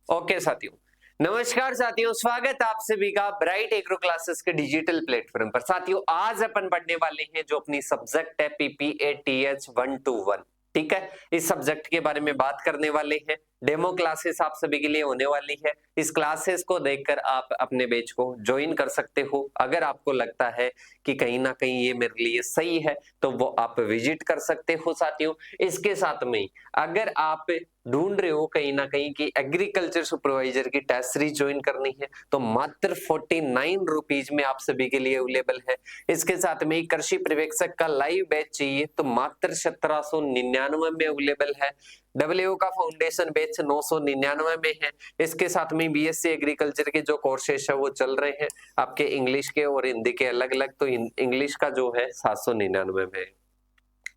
Okay साथियों, नमस्कार साथियों, स्वागत आप सभी का ब्राइट एग्रो क्लासेस के डिजिटल प्लेटफॉर्म पर। साथियों, आज अपन पढ़ने वाले हैं जो अपनी सब्जेक्ट है PPATH 121। ठीक है, इस सब्जेक्ट के बारे में बात करने वाले हैं। डेमो क्लासेस आप सभी के लिए होने वाली है। इस क्लासेस को देखकर आप अपने बैच को ज्वाइन कर सकते हो। अगर आपको लगता है कि कहीं ना कहीं ये मेरे लिए सही है तो वो आप विजिट कर सकते हो साथियों। इसके साथ में अगर आप ढूंढ रहे हो कहीं ना कहीं कि एग्रीकल्चर सुपरवाइजर की टेस्ट सीरीज ज्वाइन करनी है तो मात्र 49 रुपीज में आप सभी के लिए अवेलेबल है। इसके साथ में ही कृषि पर्यवेक्षक का लाइव बैच चाहिए तो मात्र 1799 में अवेलेबल है। डब्ल्यू का फाउंडेशन बैच 999 में है। इसके साथ में BSc एग्रीकल्चर के जो कोर्सेज है वो चल रहे हैं आपके इंग्लिश के और हिंदी के अलग अलग, तो इंग्लिश का जो है 799 में है।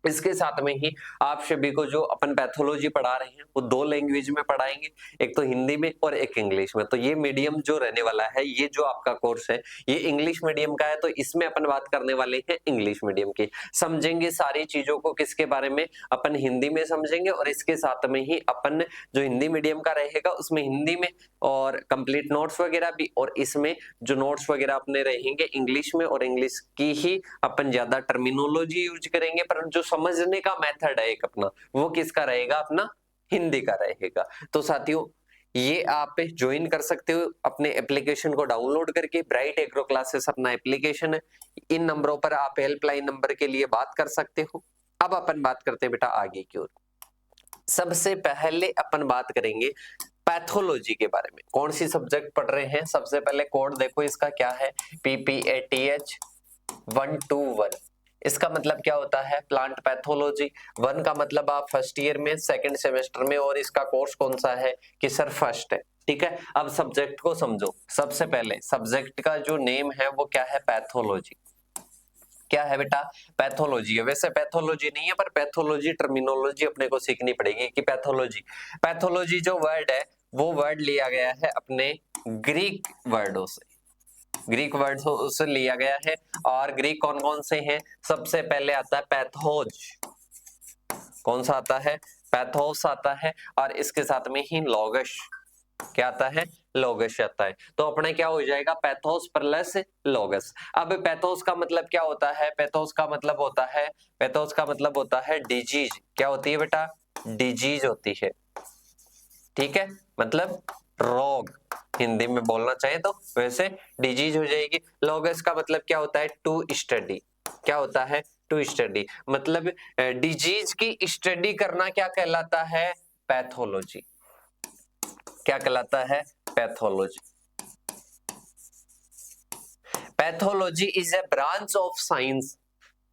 इसके साथ में ही आप सभी को जो अपन पैथोलॉजी पढ़ा रहे हैं वो दो लैंग्वेज में पढ़ाएंगे, एक तो हिंदी में और एक इंग्लिश में। तो ये मीडियम जो रहने वाला है, ये जो आपका कोर्स है ये इंग्लिश मीडियम का है, तो इसमें अपन बात करने वाले हैं इंग्लिश मीडियम की। समझेंगे सारी चीजों को, किसके बारे में अपन हिंदी में समझेंगे और इसके साथ में ही अपन जो हिंदी मीडियम का रहेगा उसमें हिंदी में और कंप्लीट नोट्स वगैरह भी, और इसमें जो नोट्स वगैरह अपने रहेंगे इंग्लिश में और इंग्लिश की ही अपन ज्यादा टर्मिनोलॉजी यूज करेंगे, पर जो समझने का मेथड है एक अपना, वो किसका रहेगा? अपना हिंदी का रहेगा। तो साथियों, ये आप ज्वाइन कर सकते हो अपने एप्लीकेशन को डाउनलोड करके। ब्राइट एग्रो क्लासेस अपना एप्लीकेशन है। इन नंबरों पर आप हेल्पलाइन नंबर के लिए बात कर सकते हो। अब अपन बात करते हैं बेटा आगे की ओर। सबसे पहले अपन बात करेंगे पैथोलॉजी के बारे में। कौन सी सब्जेक्ट पढ़ रहे हैं? सबसे पहले कोड देखो इसका क्या है, PPATH 121। इसका मतलब क्या होता है? Plant pathology. 1 का मतलब आप फर्स्ट ईयर में, सेकंड सेमेस्टर में, और इसका कोर्स कौन सा है कि सर फर्स्ट है। ठीक है, अब सब्जेक्ट को समझो। सबसे पहले सब्जेक्ट का जो नेम है वो क्या है? पैथोलॉजी। क्या है बेटा? पैथोलॉजी है। वैसे पैथोलॉजी नहीं है, पर पैथोलॉजी टर्मिनोलॉजी अपने को सीखनी पड़ेगी कि पैथोलॉजी, पैथोलॉजी जो वर्ड है वो वर्ड लिया गया है अपने ग्रीक वर्डों से। ग्रीक वर्ड से लिया गया है। और ग्रीक कौन कौन से हैं? सबसे पहले आता है पैथोज। कौन सा आता है? पैथोस आता है। और इसके साथ में ही लोगस। क्या आता है? लोगस आता है। तो अपने क्या हो जाएगा? Pathos plus लोगस। अब पैथोस का मतलब क्या होता है? पैथोस का मतलब होता है, पैथोस का मतलब होता है डिजीज। क्या होती है बेटा? डिजीज होती है। ठीक है, मतलब रोग हिंदी में बोलना चाहे तो वैसे डिजीज हो जाएगी। लोगस का मतलब क्या होता है? To study. क्या होता है? To study. मतलब डिजीज की स्टडी करना क्या कहलाता है? पैथोलॉजी। क्या कहलाता है? Pathology. Pathology is a branch of science.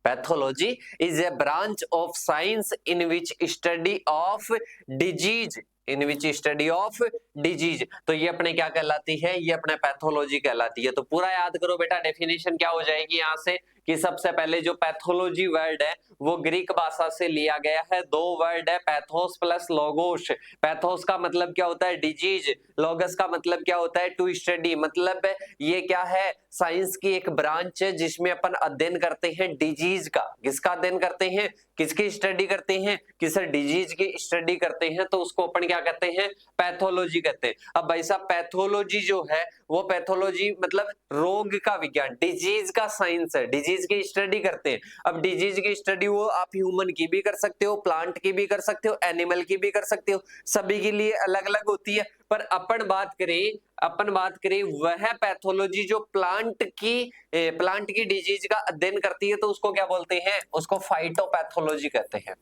Pathology is a branch of science in which study of disease, in which study of disease। तो ये अपने क्या कहलाती है? ये अपने पैथोलॉजी कहलाती है। तो पूरा याद करो बेटा, डेफिनेशन क्या हो जाएगी यहाँ से कि सबसे पहले जो पैथोलॉजी वर्ड है वो ग्रीक भाषा से लिया गया है। दो वर्ड है, पैथोस प्लस लोगोस। पैथोस का मतलब क्या होता है? डिजीज। लोगस का मतलब क्या होता है? To study. मतलब ये क्या है? साइंस की एक ब्रांच है जिसमें अपन अध्ययन करते हैं डिजीज का। किसका अध्ययन करते हैं? किसकी स्टडी करते हैं? कि सर डिजीज की स्टडी करते हैं, तो उसको अपन क्या कहते हैं? पैथोलॉजी कहते हैं। अब भाई साहब, पैथोलॉजी जो है वो पैथोलॉजी मतलब रोग का विज्ञान, डिजीज का साइंस है। डिजीज की स्टडी करते हैं। अब डिजीज की स्टडी वो आप ह्यूमन की भी कर सकते हो, प्लांट की भी कर सकते हो, एनिमल की भी कर सकते हो, सभी के लिए अलग अलग होती है। पर अपन बात करें वह पैथोलॉजी जो प्लांट की डिजीज का अध्ययन करती है, तो उसको क्या बोलते हैं? उसको फाइटोपैथोलॉजी कहते हैं।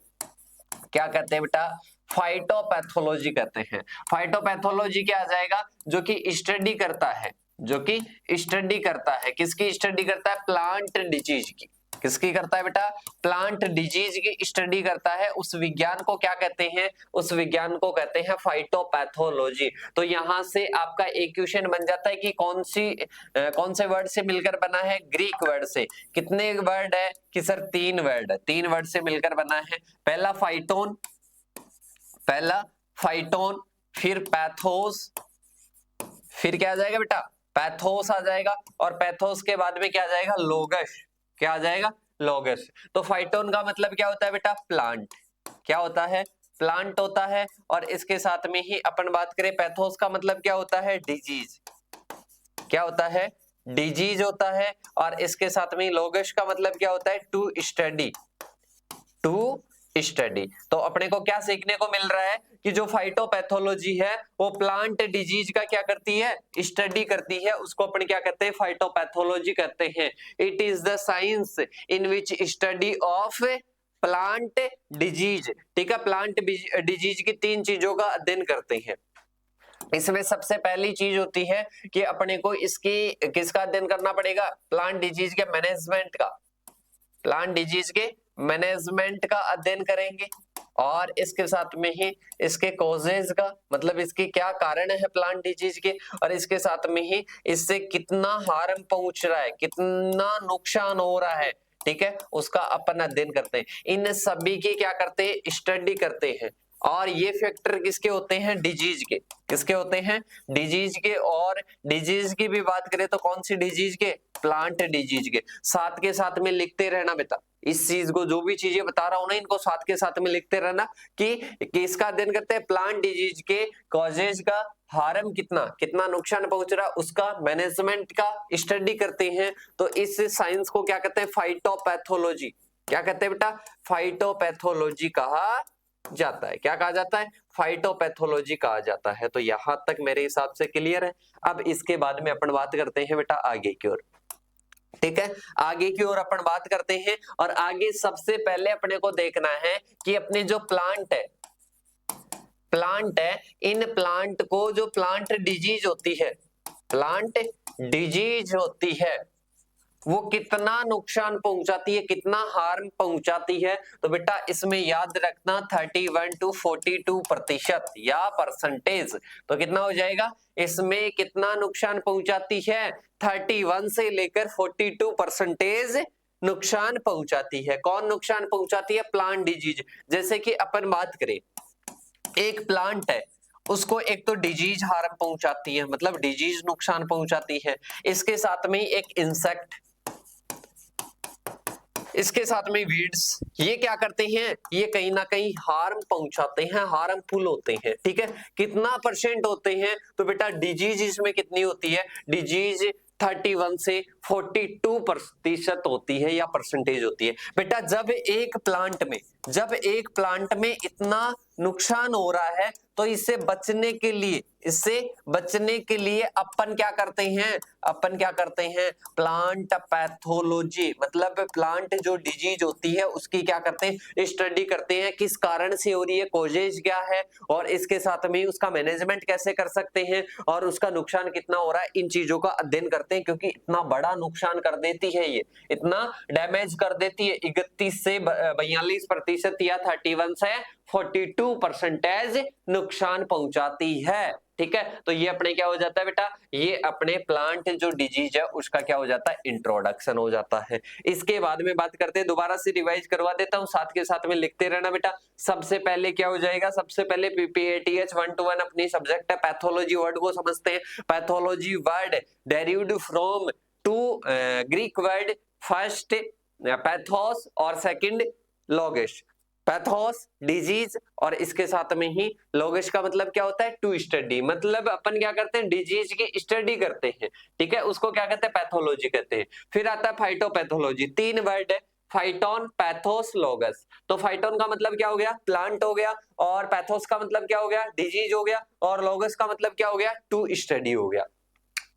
क्या कहते हैं बेटा? फाइटोपैथोलॉजी कहते हैं। फाइटोपैथोलॉजी क्या आ जाएगा? जो कि स्टडी करता है, जो कि स्टडी करता है। किसकी स्टडी करता है? प्लांट डिजीज की। किसकी करता है बेटा? प्लांट डिजीज की स्टडी करता है। उस विज्ञान को क्या कहते हैं? उस विज्ञान को कहते हैं फाइटोपैथोलॉजी। तो यहां से आपका एक क्वेश्चन बन जाता है कि कौन से वर्ड से मिलकर बना है? ग्रीक वर्ड से। कितने वर्ड है? कि सर 3 वर्ड है। 3 वर्ड से मिलकर बना है। पहला फाइटोन, फिर पैथोस, फिर क्या आ जाएगा बेटा? पैथोस आ जाएगा। और पैथोस के बाद में क्या आ जाएगा? लोगस। क्या आ जाएगा? लोगस। तो फाइटोन का मतलब क्या होता है बेटा? प्लांट। क्या होता है? प्लांट होता है, और इसके साथ में ही अपन बात करें पैथोस का मतलब क्या होता है, डिजीज। क्या होता है, डिजीज होता है। और इसके साथ में लोगस का मतलब क्या होता है, टू स्टडी। To study. तो अपने को क्या सीखने को मिल रहा है कि जो फाइटोपैथोलॉजी है वो प्लांट डिजीज का क्या करती है, स्टडी करती है। उसको अपन क्या कहते हैं, फाइटोपैथोलॉजी कहते हैं। It is the science in which study of plant disease. ठीक है, प्लांट डिजीज की तीन चीजों का अध्ययन करते हैं। इसमें सबसे पहली चीज होती है कि अपने को इसकी किसका अध्ययन करना पड़ेगा, प्लांट डिजीज के मैनेजमेंट का। प्लांट डिजीज के मैनेजमेंट का अध्ययन करेंगे, और इसके साथ में ही इसके कॉजेज का, मतलब इसके क्या कारण है प्लांट डिजीज के, और इसके साथ में ही इससे कितना हार्म पहुंच रहा है, कितना नुकसान हो रहा है, ठीक है, उसका अपन अध्ययन करते हैं। इन सभी की क्या करते हैं, स्टडी करते हैं। और ये फैक्टर किसके होते हैं, डिजीज के। किसके होते हैं, डिजीज के। और डिजीज की भी बात करें तो कौन सी डिजीज के, प्लांट डिजीज के। साथ के साथ में लिखते रहना बेटा, इस चीज को, जो भी चीजें बता रहा हूं ना, इनको साथ के साथ में लिखते रहना कि इसका अध्ययन करते हैं, प्लांट डिजीज के कॉजेज का, हार्म कितना कितना नुकसान पहुंच रहा, उसका मैनेजमेंट का स्टडी करते हैं। तो इस साइंस को क्या कहते हैं, फाइटोपैथोलॉजी। क्या कहते हैं बेटा, फाइटोपैथोलॉजी कहा जाता है। क्या कहा जाता है, फाइटोपैथोलॉजी कहा जाता है। तो यहां तक मेरे हिसाब से क्लियर है। अब इसके बाद में अपन बात करते हैं बेटा आगे की ओर। ठीक है, आगे की ओर अपन बात करते हैं। और आगे सबसे पहले अपने को देखना है कि अपने जो प्लांट है, इन प्लांट को जो प्लांट डिजीज होती है, प्लांट डिजीज होती है, वो कितना नुकसान पहुंचाती है, कितना हार्म पहुंचाती है। तो बेटा इसमें याद रखना 31 to 42% या परसेंटेज। तो कितना हो जाएगा, इसमें कितना नुकसान पहुंचाती है, 31 से लेकर 42% नुकसान पहुंचाती है। कौन नुकसान पहुंचाती है, प्लांट डिजीज। जैसे कि अपन बात करें, एक प्लांट है, उसको एक तो डिजीज हार्म पहुंचाती है, मतलब डिजीज नुकसान पहुंचाती है। इसके साथ में एक इंसेक्ट, इसके साथ में वीड्स, ये क्या करते हैं, ये कहीं ना कहीं हार्म पहुंचाते हैं, हार्मफुल होते हैं। ठीक है, कितना परसेंट होते हैं, तो बेटा डिजीज इसमें कितनी होती है, डिजीज 31 से 42% होती है या परसेंटेज होती है। बेटा जब एक प्लांट में इतना नुकसान हो रहा है, तो इससे बचने के लिए अपन क्या करते हैं, प्लांट पैथोलॉजी, मतलब प्लांट जो डिजीज होती है उसकी क्या करते हैं, स्टडी करते हैं, किस कारण से हो रही है, कॉजेज क्या है, और इसके साथ में उसका मैनेजमेंट कैसे कर सकते हैं, और उसका नुकसान कितना हो रहा है, इन चीजों का अध्ययन करते हैं। क्योंकि इतना बड़ा नुकसान कर देती है, ये इतना डैमेज कर देती है, 31 से 42% या 31 से 42% नुकसान पहुंचाती है। ठीक है, तो ये अपने क्या हो जाता है बेटा, ये अपने प्लांट जो डिजीज है उसका क्या हो जाता है, इंट्रोडक्शन हो जाता है। इसके बाद में बात करते हैं, दोबारा से रिवाइज करवा देता हूं, साथ के साथ में लिखते रहना बेटा। सबसे पहले क्या हो जाएगा, सबसे पहले PPATH 1 to 1 अपनी सब्जेक्ट है। पैथोलॉजी वर्ड को समझते हैं। Pathology word derived from two Greek word, first pathos और सेकंड लोगस। पैथोस डिजीज, और इसके साथ में ही लोगस का मतलब क्या होता है, टू स्टडी, मतलब अपन क्या करते हैं, डिजीज की स्टडी करते हैं। ठीक है, उसको क्या कहते हैं, पैथोलॉजी कहते हैं। फिर आता है फाइटोपैथोलॉजी, 3 वर्ड है, फाइटोन, पैथोस, लोगस। तो फाइटोन का मतलब क्या हो गया, प्लांट हो गया, और पैथोस का मतलब क्या हो गया, डिजीज हो गया, और लोगस का मतलब क्या हो गया, टू स्टडी हो गया।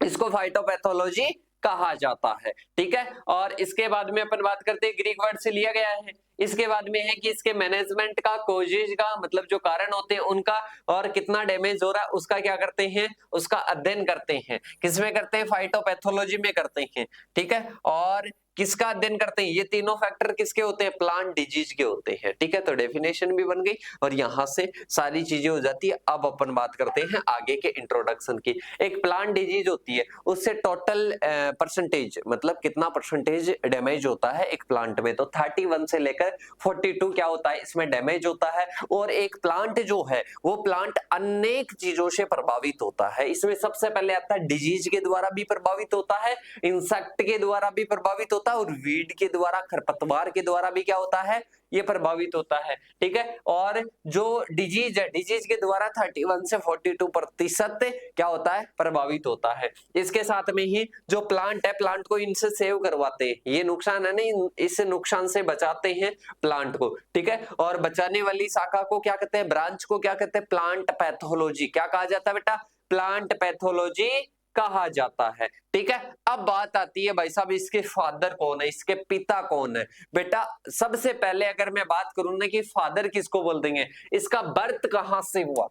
इसको फाइटोपैथोलॉजी कहा जाता है। ठीक है, और इसके बाद में अपन बात करते हैं, ग्रीक वर्ड से लिया गया है। इसके बाद में है कि इसके मैनेजमेंट का, कोजेज का, मतलब जो कारण होते हैं उनका, और कितना डैमेज हो रहा है उसका क्या करते हैं, उसका अध्ययन करते हैं। किसमें करते हैं, फाइटोपैथोलॉजी में करते हैं। ठीक है, और किसका अध्ययन करते हैं, ये तीनों फैक्टर किसके होते हैं, प्लांट डिजीज के होते हैं। ठीक है, तो डेफिनेशन भी बन गई और यहां से सारी चीजें हो जाती है। अब अपन बात करते हैं आगे के इंट्रोडक्शन की। एक प्लांट डिजीज होती है, उससे टोटल परसेंटेज, मतलब कितना परसेंटेज डैमेज होता है एक प्लांट में, तो 31 से लेकर 42 क्या होता है, इसमें डैमेज होता है। और एक प्लांट जो है वो प्लांट अनेक चीजों से प्रभावित होता है। इसमें सबसे पहले आता है डिजीज के द्वारा भी प्रभावित होता है, इंसेक्ट के द्वारा भी प्रभावित होता होता है और वीड के द्वारा, खरपतवार के द्वारा भी क्या होता है, ये प्रभावित होता है। ठीक है, और जो डिजीज है, डिजीज के द्वारा 31 से 42% क्या होता है, प्रभावित होता है। इसके साथ में ही जो प्लांट है, प्लांट को इनसे सेव करवाते हैं, ये नुकसान है नहीं, इस नुकसान से बचाते हैं प्लांट को। ठीक है, और बचाने वाली शाखा को क्या कहते हैं, ब्रांच को क्या कहते हैं, प्लांट पैथोलॉजी। क्या कहा जाता है बेटा, प्लांट पैथोलॉजी कहा जाता है। ठीक है, अब बात आती है भाई साहब इसके फादर कौन है, इसके पिता कौन है। बेटा सबसे पहले अगर मैं बात करूं ना कि फादर किसको बोल देंगे, इसका बर्थ कहां से हुआ,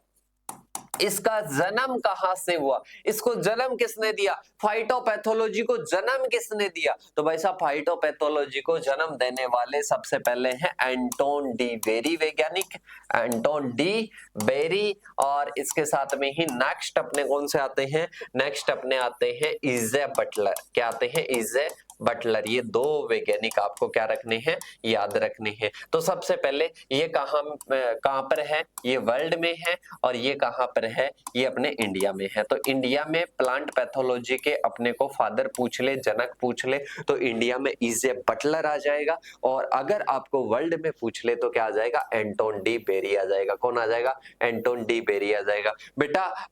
इसका जन्म कहां से हुआ, इसको जन्म किसने दिया, फाइटोपैथोलॉजी को जन्म किसने दिया, तो भाई साहब फाइटोपैथोलॉजी को जन्म देने वाले सबसे पहले हैं एंटोन डी बेरी, वैज्ञानिक एंटोन डी बेरी। और इसके साथ में ही नेक्स्ट अपने कौन से आते हैं, नेक्स्ट अपने आते हैं इजे बटलर। क्या आते हैं, इजे बटलर। ये दो वैज्ञानिक आपको क्या रखने हैं, याद रखने हैं। तो सबसे पहले ये कहां पर है, ये वर्ल्ड में है, और ये कहां पर है, ये अपने इंडिया में है। तो इंडिया में प्लांट पैथोलॉजी के अपने को फादर पूछ ले, जनक पूछ ले, तो इंडिया में इजे बटलर आ जाएगा। और अगर आपको वर्ल्ड में पूछ ले तो क्या आ जाएगा, एंटोन डी बेरी आ जाएगा। कौन आ जाएगा, एंटोन डी बेरी आ जाएगा। बेटा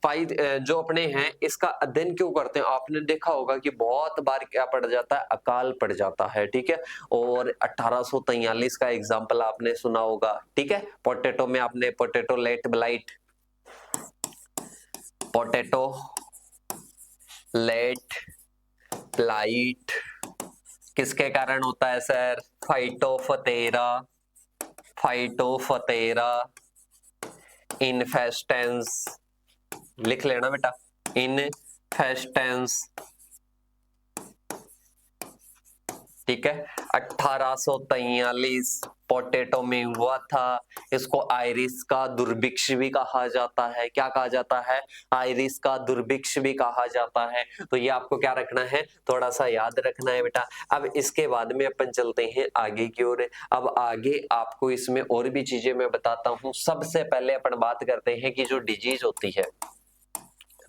जो अपने हैं इसका अध्ययन क्यों करते हैं, आपने देखा होगा कि बहुत बार क्या पड़ जाता है, अकाल पड़ जाता है। ठीक है, और 1843 का एग्जाम्पल आपने सुना होगा। ठीक है, पोटैटो में आपने potato late blight, potato late blight किसके कारण होता है सर, फाइटोफथेरा, फाइटोफथेरा इन्फेस्टेंस, लिख लेना बेटा, इन्फेस्टेंस। ठीक है, 1843 पोटैटो में हुआ था। इसको आयरिस का दुर्भिक्ष भी कहा जाता है। क्या कहा जाता है, आयरिस का दुर्भिक्ष भी कहा जाता है। तो ये आपको क्या रखना है, थोड़ा सा याद रखना है बेटा। अब इसके बाद में अपन चलते हैं आगे की ओर। अब आगे आपको इसमें और भी चीजें मैं बताता हूं। सबसे पहले अपन बात करते हैं कि जो डिजीज होती है,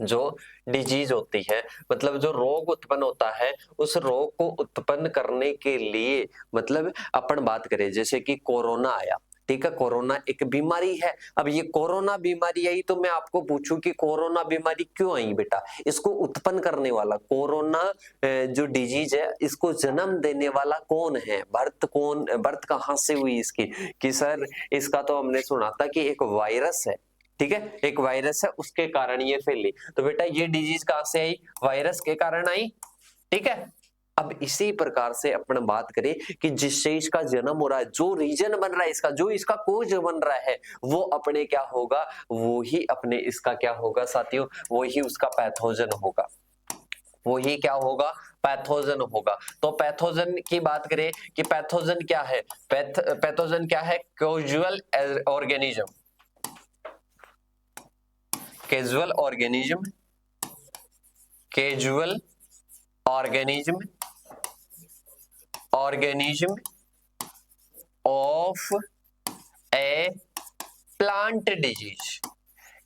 जो डिजीज होती है मतलब जो रोग उत्पन्न होता है, उस रोग को उत्पन्न करने के लिए मतलब अपन बात करें जैसे कि कोरोना आया। ठीक है, कोरोना एक बीमारी है। अब ये कोरोना बीमारी आई तो मैं आपको पूछूं कि कोरोना बीमारी क्यों आई बेटा, इसको उत्पन्न करने वाला, कोरोना जो डिजीज है इसको जन्म देने वाला कौन है, बर्थ कहां से हुई इसकी, कि सर इसका तो हमने सुना था कि एक वायरस है। ठीक है, एक वायरस है, उसके कारण ये फैली। तो बेटा ये डिजीज कहां से आई, वायरस के कारण आई। ठीक है, अब इसी प्रकार से अपन बात करें कि जिससे इसका जन्म हो रहा है, जो रीजन बन रहा है इसका, जो इसका कोज बन रहा है, वो अपने क्या होगा, वो ही अपने इसका क्या होगा साथियों, वो ही उसका पैथोजन होगा, वो ही क्या होगा, पैथोजन होगा। तो पैथोजन की बात करें कि पैथोजन क्या है, पैथोजन क्या है, casual organism, casual organism, casual organism, organism of A plant disease,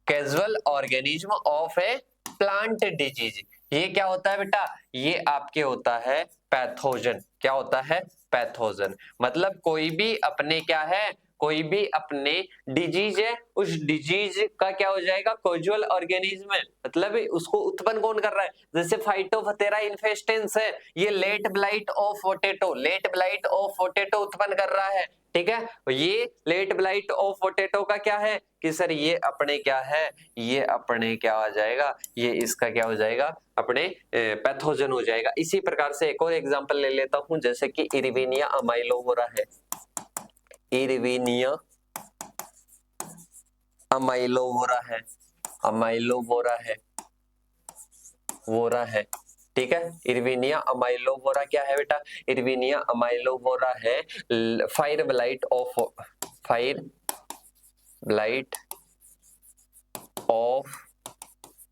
casual organism of A plant disease. ये क्या होता है बेटा, ये आपके होता है पैथोजन। क्या होता है, पैथोजन। मतलब कोई भी अपने क्या है, कोई भी अपने डिजीज है, उस डिजीज का क्या हो जाएगा, कैजुअल ऑर्गेनिज्म है, मतलब उसको उत्पन्न कौन कर रहा है। जैसे फाइटोफथेरा इन्फेस्टेंस है, ये late blight of potato, late blight of potato उत्पन्न कर रहा है। ठीक है, ये लेट ब्लाइट ऑफ पोटैटो का क्या है कि सर ये अपने क्या है, ये अपने क्या आ जाएगा, ये इसका क्या हो जाएगा, अपने पैथोजन हो जाएगा। इसी प्रकार से एक और एग्जांपल ले लेता हूं, जैसे कि इरविनिया अमाइलोवोरा है, इरविनिया अमाइलोवोरा है, अमाइलोवोरा है, वोरा है। ठीक है, इरविनिया अमाइलोवोरा क्या है बेटा, इरविनिया अमाइलोवोरा है fire blight of, fire blight of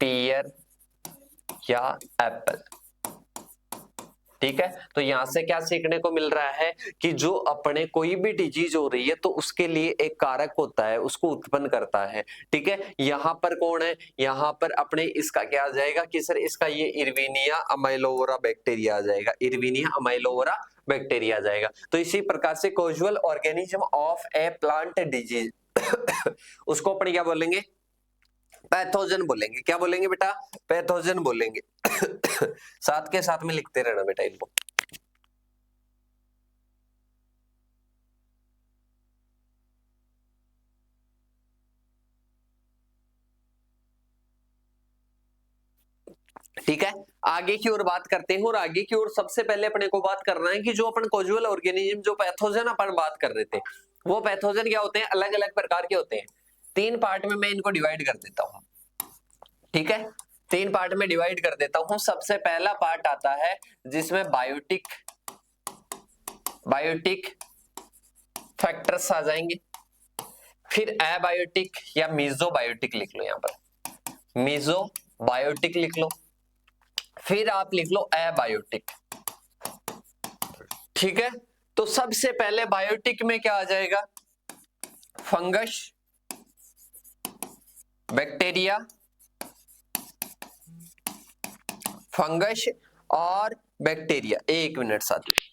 peer या एप्पल। ठीक है, तो यहां से क्या सीखने को मिल रहा है कि जो अपने कोई भी डिजीज हो रही है तो उसके लिए एक कारक होता है, उसको उत्पन्न करता है। ठीक है, यहाँ पर कौन है, यहाँ पर अपने इसका क्या आ जाएगा कि सर इसका ये इरविनिया अमाइलोवोरा बैक्टीरिया आ जाएगा, इरविनिया अमाइलोवोरा बैक्टीरिया आ जाएगा। तो इसी प्रकार से casual organism of A plant disease उसको अपन क्या बोलेंगे, पैथोजन बोलेंगे। क्या बोलेंगे बेटा, पैथोजन बोलेंगे। साथ के साथ में लिखते रहना बेटा इनको। ठीक है, आगे की ओर बात करते हैं। और आगे की ओर सबसे पहले अपने को बात करना है कि जो अपन कॉजुअल ऑर्गेनिज्म, जो पैथोजन अपन बात कर रहे थे, वो पैथोजन क्या होते हैं, अलग अलग प्रकार के होते हैं। 3 पार्ट में मैं इनको डिवाइड कर देता हूं। ठीक है, 3 पार्ट में डिवाइड कर देता हूं। सबसे पहला पार्ट आता है जिसमें बायोटिक फैक्टर्स आ जाएंगे। फिर एबायोटिक या मीजोबायोटिक लिख लो, यहां पर मीजोबायोटिक लिख लो। फिर आप लिख लो एबायोटिक। ठीक है, तो सबसे पहले बायोटिक में क्या आ जाएगा, फंगस, बैक्टीरिया, फंगस और बैक्टीरिया। 1 मिनट साथियों,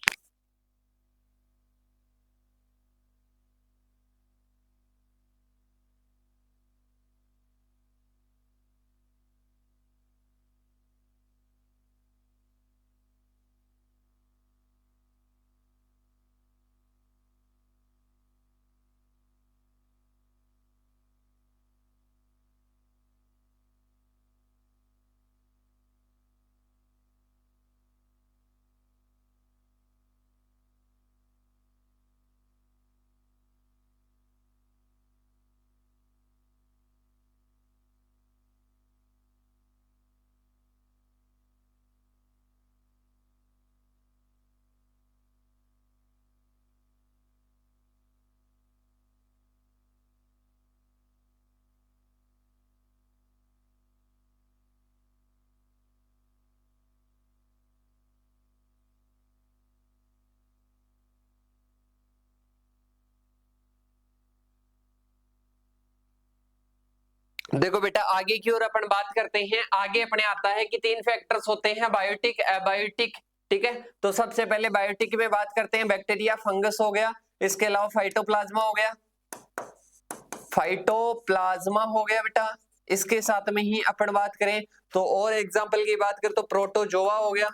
देखो बेटा आगे की ओर अपन बात करते हैं। आगे अपने आता है कि 3 फैक्टर्स होते हैं, बायोटिक, एबायोटिक। ठीक है, तो सबसे पहले बायोटिक में बात करते हैं, बैक्टीरिया, फंगस हो गया, इसके अलावा फाइटोप्लाज्मा हो गया, फाइटोप्लाज्मा हो गया बेटा। इसके साथ में ही अपन बात करें तो और एग्जांपल की बात करें तो प्रोटोजोआ हो गया,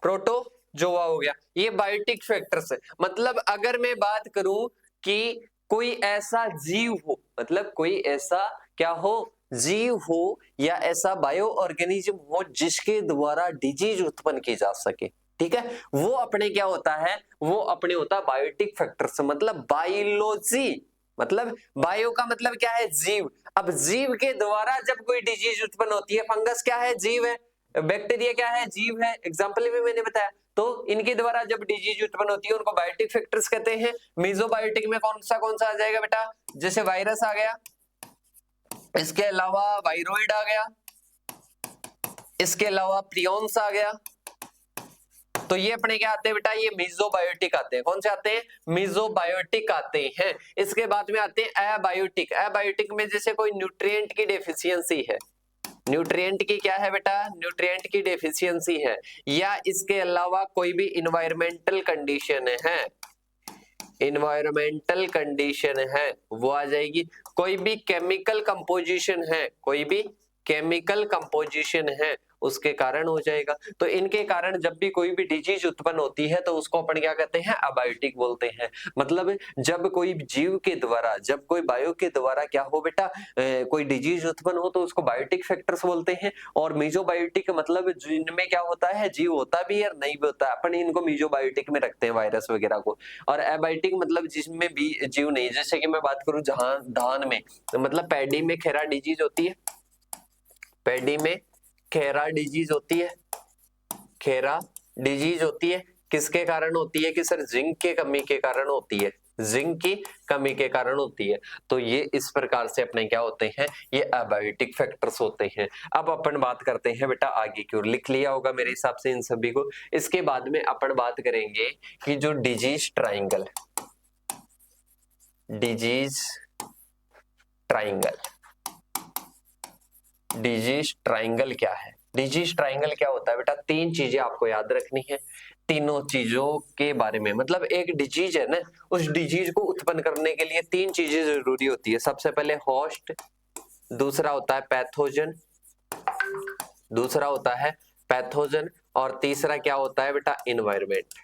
प्रोटोजोआ हो गया। ये बायोटिक फैक्टर्स है। मतलब अगर मैं बात करूं कि कोई ऐसा जीव हो, मतलब कोई ऐसा क्या हो, जीव हो या ऐसा बायो ऑर्गेनिज्म हो जिसके द्वारा डिजीज उत्पन्न की जा सके। ठीक है, वो अपने क्या होता है, वो अपने होता है बायोटिक फैक्टर्स। मतलब बायोलॉजी, मतलब बायो का मतलब क्या है, जीव। अब जीव के द्वारा जब कोई डिजीज उत्पन्न होती है, फंगस क्या है, जीव है, बैक्टीरिया क्या है, जीव है, एग्जाम्पल भी मैंने बताया। तो इनके द्वारा जब डिजीज उत्पन्न होती है उनको बायोटिक फैक्टर्स कहते हैं। मीजोबायोटिक में कौन सा आ जाएगा बेटा, जैसे वायरस आ गया, इसके अलावा वायरोइड आ गया, इसके अलावा प्रियॉन्स आ गया। तो ये अपने क्या आते हैं बेटा, ये मीजोबायोटिक आते हैं। कौन से आते हैं, मीजोबायोटिक आते हैं। इसके बाद में आते हैं एबायोटिक। एबायोटिक में जैसे कोई न्यूट्रिएंट की डेफिशिएंसी है, न्यूट्रिएंट की क्या है बेटा, न्यूट्रिएंट की डेफिशिएंसी है, या इसके अलावा कोई भी इन्वायरमेंटल कंडीशन है, इन्वायरमेंटल कंडीशन है वो आ जाएगी। कोई भी केमिकल कंपोजिशन है, कोई भी केमिकल कंपोजिशन है, उसके कारण हो जाएगा। तो इनके कारण जब भी कोई भी डिजीज उत्पन्न होती है तो उसको अपन क्या कहते हैं, अबायोटिक बोलते हैं। मतलब जब कोई जीव के द्वारा, जब कोई बायो के द्वारा क्या हो बेटा, कोई डिजीज उत्पन्न हो तो उसको बायोटिक फैक्टर्स बोलते हैं। और मीजोबायोटिक मतलब जिनमें क्या होता है, जीव होता भी है और नहीं भी होता है, अपन इनको मीजोबायोटिक में रखते हैं, वायरस वगैरह को। और एबायोटिक मतलब जिसमें भी जीव नहीं, जैसे कि मैं बात करूं जहां धान में, तो मतलब पैडी में खेरा डिजीज होती है, पैडी में खेरा डिजीज होती है, खेरा डिजीज होती है। किसके कारण होती है कि सर जिंक के कमी के कारण होती है, जिंक की कमी के कारण होती है। तो ये इस प्रकार से अपने क्या होते हैं, ये एबायोटिक फैक्टर्स होते हैं। अब अपन बात करते हैं बेटा आगे की ओर, लिख लिया होगा मेरे हिसाब से इन सभी को। इसके बाद में अपन बात करेंगे कि जो disease triangle, disease triangle, disease triangle क्या है। डिजीज ट्राइंगल क्या होता है बेटा, 3 चीजें आपको याद रखनी है। तीनों चीजों के बारे में, मतलब एक डिजीज है ना, उस डिजीज को उत्पन्न करने के लिए तीन चीजें जरूरी होती है। सबसे पहले होस्ट, दूसरा होता है पैथोजन, दूसरा होता है पैथोजन, और तीसरा क्या होता है बेटा, इन्वायरमेंट।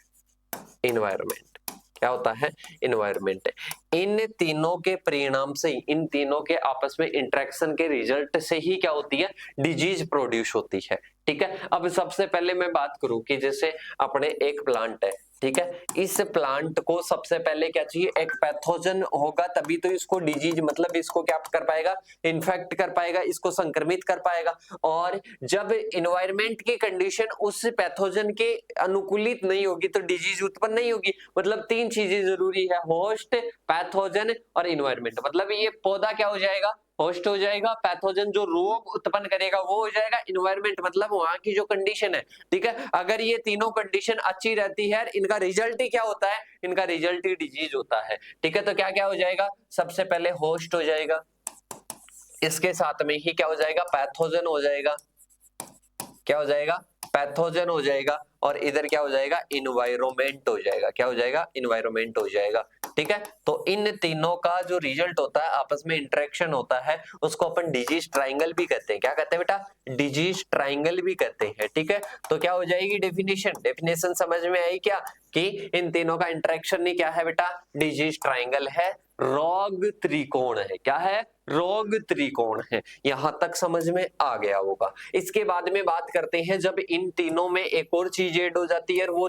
इन्वायरमेंट क्या होता है, इन्वायरमेंट। इन तीनों के परिणाम से, इन तीनों के आपस में इंटरेक्शन के रिजल्ट से ही क्या होती है, डिजीज प्रोड्यूस होती है। ठीक है, अब सबसे पहले मैं बात करूं कि जैसे अपने एक प्लांट है, ठीक है, इस प्लांट को सबसे पहले क्या चाहिए, एक पैथोजन होगा, तभी तो इसको डिजीज, मतलब इसको क्या कर पाएगा, इन्फेक्ट कर पाएगा, इसको संक्रमित कर पाएगा। और जब इन्वायरमेंट की कंडीशन उस पैथोजन के अनुकूलित नहीं होगी तो डिजीज उत्पन्न नहीं होगी। मतलब तीन चीजें जरूरी है, होस्ट, पैथोजन और इन्वायरमेंट। मतलब ये पौधा क्या हो जाएगा, होस्ट हो जाएगा, पैथोजन जो रोग उत्पन्न करेगा वो हो जाएगा, इन्वायरमेंट मतलब वहां की जो कंडीशन है। ठीक है, अगर ये तीनों कंडीशन अच्छी रहती है, इनका रिजल्ट ही क्या होता है, इनका रिजल्ट ही डिजीज होता है। ठीक है, तो क्या क्या हो जाएगा, सबसे पहले होस्ट हो जाएगा, इसके साथ में ही क्या हो जाएगा, पैथोजन हो जाएगा, क्या हो जाएगा, पैथोजन हो जाएगा, और इधर क्या हो जाएगा, इन्वायरमेंट हो जाएगा। क्या हो जाएगा, इन्वायरमेंट हो जाएगा। ठीक है, तो इन तीनों का जो रिजल्ट होता है, आपस में इंटरेक्शन होता है, उसको अपन डिजीज ट्रायंगल भी कहते हैं। क्या कहते हैं बेटा, डिजीज ट्रायंगल भी कहते हैं। ठीक है, तो क्या हो जाएगी डेफिनेशन, डेफिनेशन समझ में आई क्या, कि इन तीनों का इंटरेक्शन नहीं क्या है बेटा, डिजीज ट्रायंगल है, रोग त्रिकोण है। क्या है, रोग त्रिकोण है। यहां तक समझ में आ गया होगा। इसके बाद में बात करते हैं, जब इन तीनों में एक और चीज ऐड हो जाती है, वो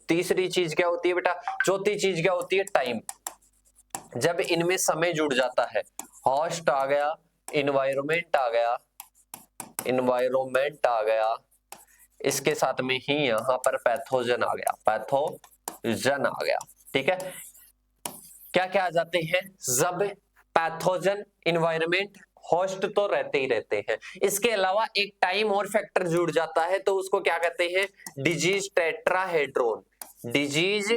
तीसरी चीज क्या होती है बेटा, चौथी चीज क्या होती है, टाइम। जब इनमें समय जुड़ जाता है, होस्ट आ गया, इन्वायरमेंट आ गया, इन्वायरमेंट आ गया, इसके साथ में ही यहां पर पैथोजन आ गया, पैथोजन आ गया। ठीक है, क्या क्या आ जाते हैं, जब पैथोजन, इन्वायरमेंट, होस्ट तो रहते ही रहते हैं, इसके अलावा एक टाइम और फैक्टर जुड़ जाता है, तो उसको क्या कहते हैं, डिजीज टेट्राहेड्रोन। डिजीज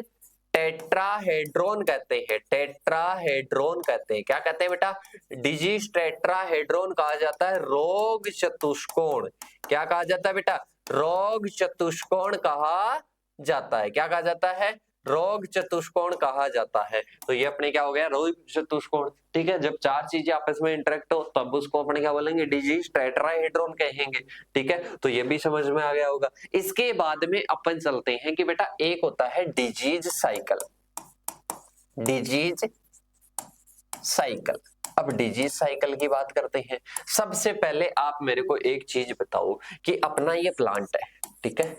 टेट्राहेड्रोन कहते हैं, टेट्राहेड्रोन कहते हैं। क्या कहते हैं बेटा, डिजीज टेट्राहेड्रोन कहा जाता है, रोग चतुष्कोण। क्या कहा जाता है बेटा, रोग चतुष्कोण कहा जाता है। क्या कहा जाता है, रोग चतुष्कोण कहा जाता है। तो ये अपने क्या हो गया, रोग चतुष्कोण। ठीक है, जब चार चीजें आपस में इंटरेक्ट हो तब उसको अपने क्या बोलेंगे, डिजीज टेट्राहेड्रोन कहेंगे। ठीक है, तो ये भी समझ में आ गया होगा। इसके बाद में अपन चलते हैं कि बेटा एक होता है डिजीज साइकिल, डिजीज साइकिल। अब डिजीज साइकिल की बात करते हैं। सबसे पहले आप मेरे को एक चीज बताओ कि अपना ये प्लांट है, ठीक है,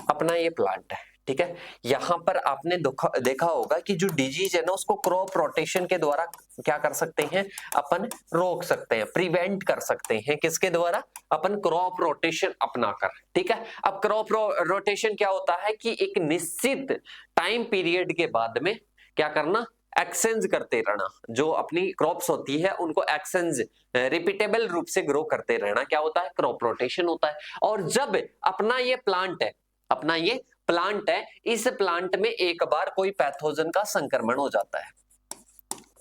अपना ये प्लांट है, ठीक है, यहां पर आपने देखा होगा कि जो डिजीज है ना, उसको क्रॉप रोटेशन के द्वारा क्या कर सकते हैं, अपन रोक सकते हैं, प्रिवेंट कर सकते हैं। किसके द्वारा, अपन क्रॉप रोटेशन अपनाकर। ठीक है, अब क्रॉप रोटेशन क्या होता है कि एक निश्चित टाइम पीरियड के बाद में क्या करना, एक्सचेंज करते रहना, जो अपनी क्रॉप्स होती है उनको एक्सचेंज, रिपीटेबल रूप से ग्रो करते रहना, क्या होता है, क्रॉप रोटेशन होता है। और जब अपना ये प्लांट है, अपना ये प्लांट है, इस प्लांट में एक बार कोई पैथोजन का संक्रमण हो जाता है,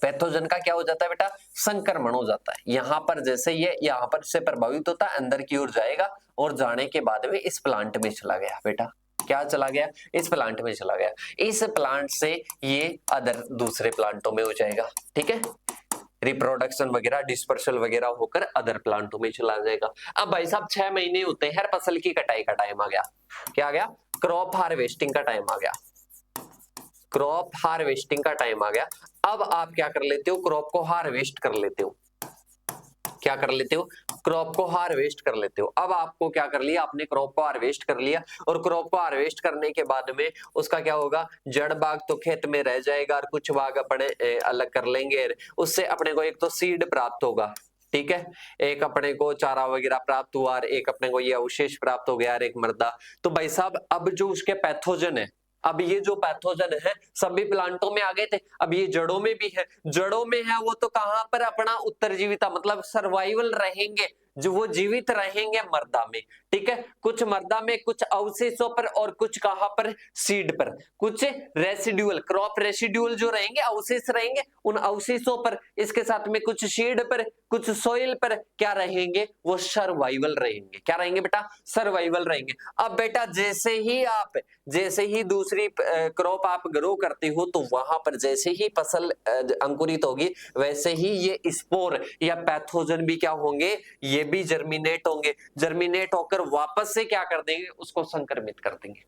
पैथोजन का क्या हो जाता है बेटा, संक्रमण हो जाता है। यहां पर जैसे ये यहां पर से प्रभावित होता है, अंदर की ओर जाएगा, और जाने के बाद में इस प्लांट में चला गया बेटा, क्या चला गया, इस प्लांट में चला गया। इस प्लांट से ये अदर दूसरे प्लांटों में हो जाएगा। ठीक है, रिप्रोडक्शन वगैरह, डिस्पर्सल वगैरह होकर अदर प्लांटों में चला जाएगा। अब भाई साहब 6 महीने होते हैं, हर फसल की कटाई का टाइम आ गया। क्या आ गया, क्रॉप हार्वेस्टिंग का टाइम आ गया, क्रॉप हार्वेस्टिंग का टाइम आ गया। अब आप क्या कर लेते हो, क्रॉप को हार्वेस्ट कर लेते हो। क्या कर लेते हो, क्रॉप को हार्वेस्ट कर लेते हो। अब आपको क्या कर लिया, आपने क्रॉप को हार्वेस्ट कर लिया, और क्रॉप को हार्वेस्ट करने के बाद में उसका क्या होगा, जड़ भाग तो खेत में रह जाएगा, और कुछ भाग अपने अलग कर लेंगे। उससे अपने को एक तो सीड प्राप्त होगा, ठीक है, एक अपने को चारा वगैरह प्राप्त हुआ, और एक अपने को ये अवशेष प्राप्त हो गया, और एक मृदा। तो भाई साहब अब जो उसके पैथोजन है, अब ये जो पैथोजन है सभी प्लांटों में आ गए थे, अब ये जड़ों में भी है। जड़ों में है वो तो कहां पर, अपना उत्तरजीविता मतलब सर्वाइवल रहेंगे, जो वो जीवित रहेंगे मृदा में। ठीक है, कुछ मृदा में, कुछ अवशेषों पर, और कुछ कहां पर, सीड पर, कुछ रेसिड्यूअल, क्रॉप रेसिड्यूअल जो रहेंगे, अवशेष रहेंगे, उन अवशेषों पर, इसके साथ में कुछ सीड पर, कुछ सोइल पर क्या रहेंगे, वो सर्वाइवल रहेंगे। क्या रहेंगे बेटा, सर्वाइवल रहेंगे। अब बेटा जैसे ही दूसरी क्रॉप आप ग्रो करते हो तो वहां पर जैसे ही फसल अंकुरित होगी वैसे ही ये स्पोर या पैथोजन भी क्या होंगे, ये भी जर्मिनेट होंगे। जर्मिनेट होकर वापस से क्या कर देंगे, उसको संक्रमित कर देंगे।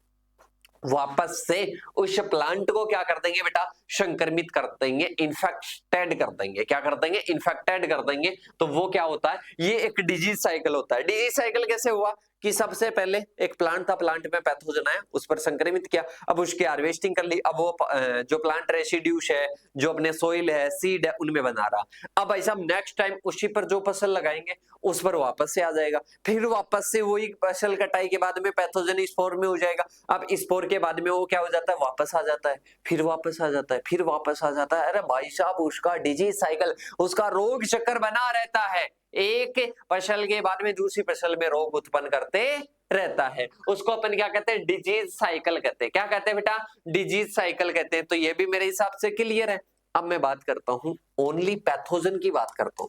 वापस से उस प्लांट को क्या कर देंगे बेटा, संक्रमित कर देंगे, इन्फेक्टेड कर देंगे। क्या कर देंगे, इन्फेक्टेड कर देंगे। तो वो क्या होता है, ये एक डिजीज साइकिल होता है। डिजीज साइकिल कैसे हुआ कि सबसे पहले एक प्लांट था, प्लांट में पैथोजन आया, उस पर संक्रमित किया, अब उसकी हार्वेस्टिंग कर ली, अब वो जो प्लांट रेसिड्यूज है, जो अपने सोइल है, सीड है, उनमें बना रहा। अब ऐसा नेक्स्ट टाइम उसी पर जो फसल लगाएंगे उस पर वापस से आ जाएगा, फिर वापस से वही फसल कटाई के बाद में पैथोजन स्पोर में हो जाएगा। अब स्पोर के बाद में वो क्या हो जाता है, वापस आ जाता है, फिर वापस आ जाता है, फिर वापस आ जाता है। अरे भाई साहब, उसका डिजीज साइकिल, उसका रोग चक्कर बना रहता है। एक फसल के बाद में दूसरी फसल में रोग उत्पन्न करते रहता है। उसको अपन क्या कहते हैं, डिजीज साइकिल कहते हैं। क्या कहते हैं बेटा, डिजीज साइकिल कहते हैं। तो ये भी मेरे हिसाब से क्लियर है। अब मैं बात करता हूं, ओनली पैथोजन की बात करता हूं,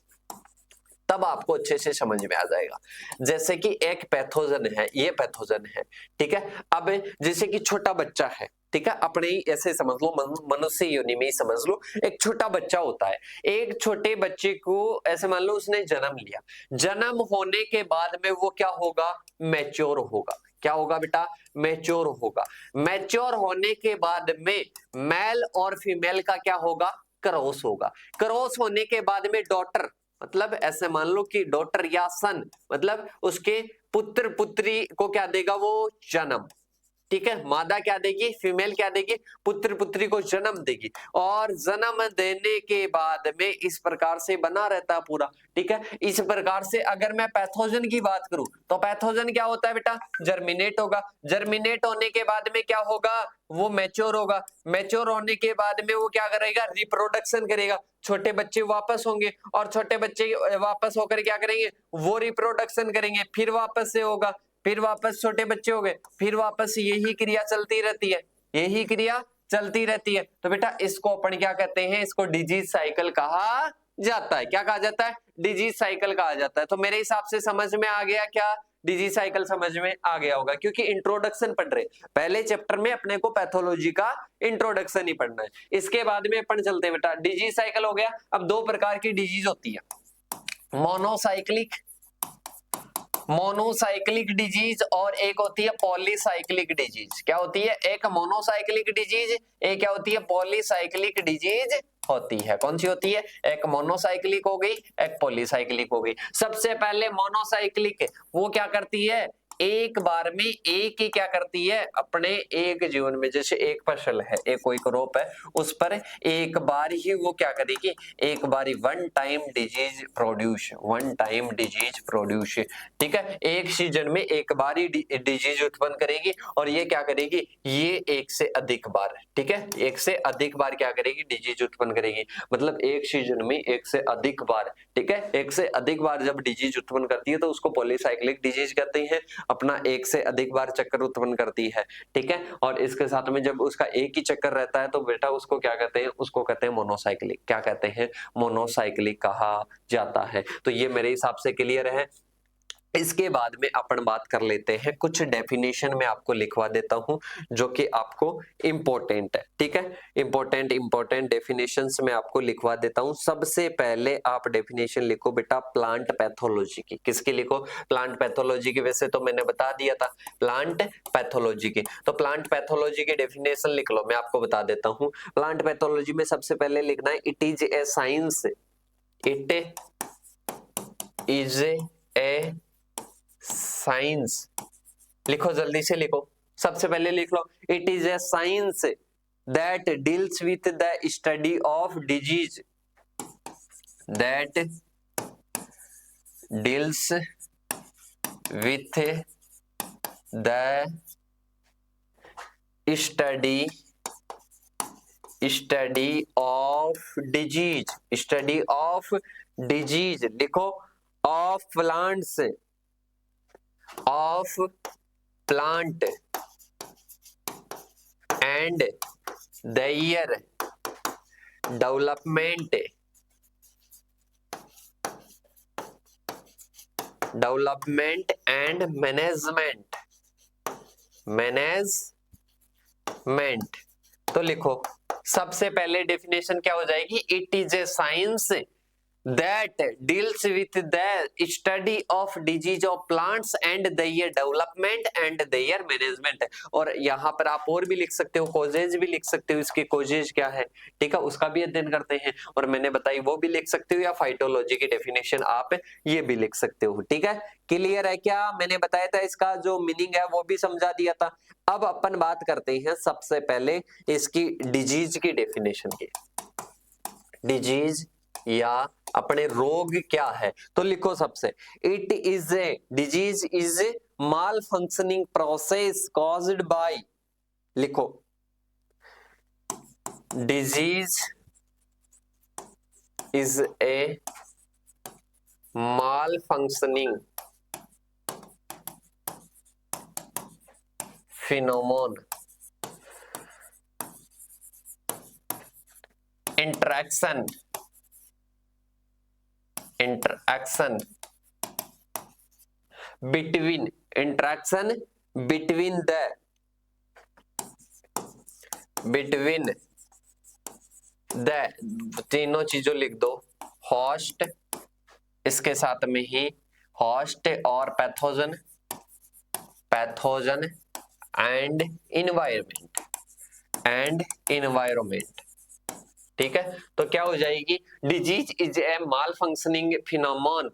तब आपको अच्छे से समझ में आ जाएगा। जैसे कि एक पैथोजन है, ये पैथोजन है, ठीक है। अब जैसे कि छोटा बच्चा है, ठीक है, अपने ही ऐसे समझ लो, मनुष्य योनि में ही समझ लो, एक छोटा बच्चा होता है। एक छोटे बच्चे को ऐसे मान लो उसने जन्म लिया, जन्म होने के बाद में वो क्या होगा, मैच्योर होगा। क्या होगा बेटा, मैच्योर होगा। मैच्योर होने के बाद में मेल और फीमेल का क्या होगा, क्रॉस होगा। क्रॉस होने के बाद में डॉटर, मतलब ऐसे मान लो कि डॉटर या सन, मतलब उसके पुत्र पुत्री को क्या देगा, वो जन्म, ठीक है। मादा क्या देगी, फीमेल क्या देगी, पुत्र पुत्री को जन्म देगी। और जन्म देने के बाद में इस प्रकार से बना रहता है पूरा, ठीक है। इस प्रकार से अगर मैं पैथोजन की बात करूं तो पैथोजन क्या होता है बेटा, जर्मिनेट होगा। जर्मिनेट होने के बाद में क्या होगा, वो मैच्योर होगा। मैच्योर होने के बाद में वो क्या करेगा, रिप्रोडक्शन करेगा। छोटे बच्चे वापस होंगे और छोटे बच्चे वापस होकर क्या करेंगे, वो रिप्रोडक्शन करेंगे, फिर वापस से होगा, फिर वापस छोटे बच्चे हो गए, फिर वापस यही क्रिया चलती रहती है, यही क्रिया चलती रहती है। तो बेटा इसको अपन क्या कहते हैं, इसको डिजीज साइकिल कहा जाता है। क्या कहा जाता है, डिजीज साइकिल कहा जाता है। तो मेरे हिसाब से समझ में आ गया, क्या डिजीज साइकिल समझ में आ गया होगा, क्योंकि इंट्रोडक्शन पढ़ रहे, पहले चैप्टर में अपने को पैथोलॉजी का इंट्रोडक्शन ही पढ़ना है, इसके बाद में अपन चलते हैं बेटा। डिजीज साइकिल हो गया। अब दो प्रकार की डिजीज होती है, मोनोसाइक्लिक डिजीज और एक होती है पॉलीसाइक्लिक डिजीज। क्या होती है, एक मोनोसाइक्लिक डिजीज, एक क्या होती है, पॉलीसाइक्लिक डिजीज होती है। कौन सी होती है, एक मोनोसाइक्लिक हो गई, एक पॉलीसाइक्लिक हो गई। सबसे पहले मोनोसाइक्लिक, वो क्या करती है, एक बार में एक ही क्या करती है, अपने एक जीवन में, जैसे एक फसल है, एक कोई क्रॉप है, उस पर एक बार ही वो क्या करेगी, एक बार ही वन टाइम डिजीज प्रोड्यूस, ठीक है। एक सीजन में एक बार ही डिजीज उत्पन्न करेगी और ये क्या करेगी, ये एक से अधिक बार, ठीक है, एक से अधिक बार क्या करेगी, डिजीज उत्पन्न करेगी। मतलब एक सीजन में एक से अधिक बार, ठीक है, एक से अधिक बार जब डिजीज उत्पन्न करती है तो उसको पॉलीसाइक्लिक डिजीज कहते हैं। अपना एक से अधिक बार चक्कर उत्पन्न करती है, ठीक है। और इसके साथ में जब उसका एक ही चक्कर रहता है तो बेटा उसको क्या कहते हैं, उसको कहते हैं मोनोसाइक्लिक। क्या कहते हैं, मोनोसाइक्लिक कहा जाता है। तो ये मेरे हिसाब से क्लियर है। इसके बाद में अपन बात कर लेते हैं, कुछ डेफिनेशन में आपको लिखवा देता हूं जो कि आपको इंपॉर्टेंट है, ठीक है। इंपॉर्टेंट डेफिनेशंस में आपको लिखवा देता हूं। सबसे पहले आप डेफिनेशन लिखो बेटा प्लांट पैथोलॉजी की। किसकी लिखो, प्लांट पैथोलॉजी की। वैसे तो मैंने बता दिया था प्लांट पैथोलॉजी की, तो प्लांट पैथोलॉजी की डेफिनेशन लिख लो, मैं आपको बता देता हूं। प्लांट पैथोलॉजी में सबसे पहले लिखना है, it is a science, it is a science. लिखो, जल्दी से लिखो, सबसे पहले लिख लो, it is a science that deals with the study of disease, that deals with the study of disease, लिखो, of plants, of plant and their development development and management, management. तो लिखो सबसे पहले डेफिनेशन क्या हो जाएगी, it is a science that deals with the study of disease of plants and their development and their management। और यहाँ पर आप और भी लिख सकते हो, causes भी लिख सकते हो, इसके causes क्या है, ठीक है, उसका भी अध्ययन करते हैं। और मैंने बताई वो भी लिख सकते हो, या फाइटोलॉजी की डेफिनेशन आप ये भी लिख सकते हो, ठीक है। क्लियर है क्या? मैंने बताया था इसका जो मीनिंग है वो भी समझा दिया था। अब अपन बात करते हैं सबसे पहले इसकी डिजीज की डेफिनेशन की। डिजीज या अपने रोग क्या है, तो लिखो सबसे, it is a disease is a malfunctioning process caused by, लिखो disease is a malfunctioning phenomenon, interaction between the तीनों चीजों लिख दो, होस्ट, इसके साथ में ही होस्ट और पैथोजन एंड इन्वायरमेंट, ठीक है। तो क्या हो जाएगी, disease is a malfunctioning phenomenon,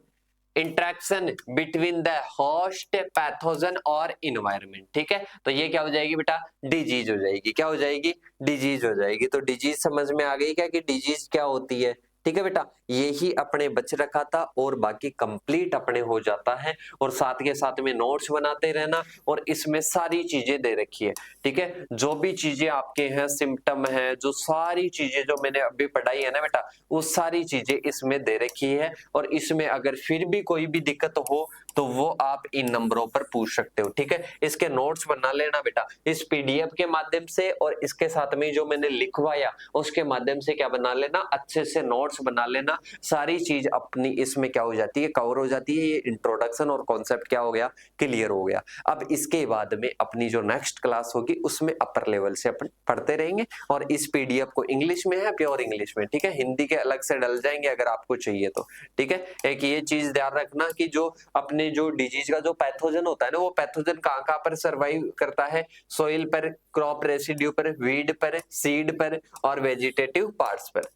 interaction between the host, pathogen और इन्वायरमेंट, ठीक है। तो ये क्या हो जाएगी बेटा, डिजीज हो जाएगी। क्या हो जाएगी, डिजीज हो जाएगी। तो डिजीज समझ में आ गई क्या कि डिजीज क्या होती है, ठीक है बेटा। यही अपने बच रखा था और बाकी कंप्लीट अपने हो जाता है। और साथ के साथ में नोट्स बनाते रहना, और इसमें सारी चीजें दे रखी है, ठीक है। जो भी चीजें आपके हैं, सिम्टम है, जो सारी चीजें जो मैंने अभी पढ़ाई है ना बेटा, वो सारी चीजें इसमें दे रखी है। और इसमें अगर फिर भी कोई भी दिक्कत हो तो वो आप इन नंबरों पर पूछ सकते हो, ठीक है। इसके नोट्स बना लेना बेटा, इस पीडीएफ के माध्यम से, और इसके साथ में जो मैंने लिखवाया उसके माध्यम से क्या बना लेना, अच्छे से नोट्स बना लेना। सारी चीज अपनी इसमें क्या हो जाती है, कवर हो जाती है। ये इंट्रोडक्शन और कॉन्सेप्ट क्या हो गया, क्लियर हो गया। अब इसके बाद में अपनी जो नेक्स्ट क्लास होगी उसमें अपर लेवल से अपन पढ़ते रहेंगे। और इस पीडीएफ को इंग्लिश में है, प्योर इंग्लिश में, ठीक है। हिंदी के अलग से डल जाएंगे अगर आपको चाहिए तो, ठीक है। एक ये चीज ध्यान रखना कि जो अपने जो डिजीज का जो पैथोजन होता है ना, वो पैथोजन कहाँ कहाँ पर सर्वाइव करता है, सोइल पर, क्रॉप रेसिड्यू पर, वीड पर, सीड पर और वेजिटेटिव पार्ट्स पर,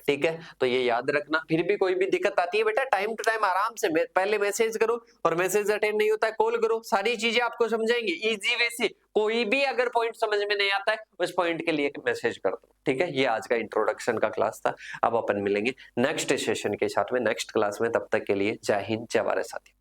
ठीक है। तो ये याद रखना। फिर भी कोई भी दिक्कत आती है बेटा, टाइम टू टाइम आराम से पहले मैसेज करो, और मैसेज अटेंड नहीं होता है कॉल करो, सारी चीजें आपको समझाएंगे इजी वे से। कोई भी अगर पॉइंट समझ में नहीं आता है उस पॉइंट के लिए मैसेज कर दो, ठीक है। ये आज का इंट्रोडक्शन का क्लास था। अब अपन मिलेंगे नेक्स्ट सेशन के साथ में, नेक्स्ट क्लास में। तब तक के लिए जय हिंद, जय भारत साथियों।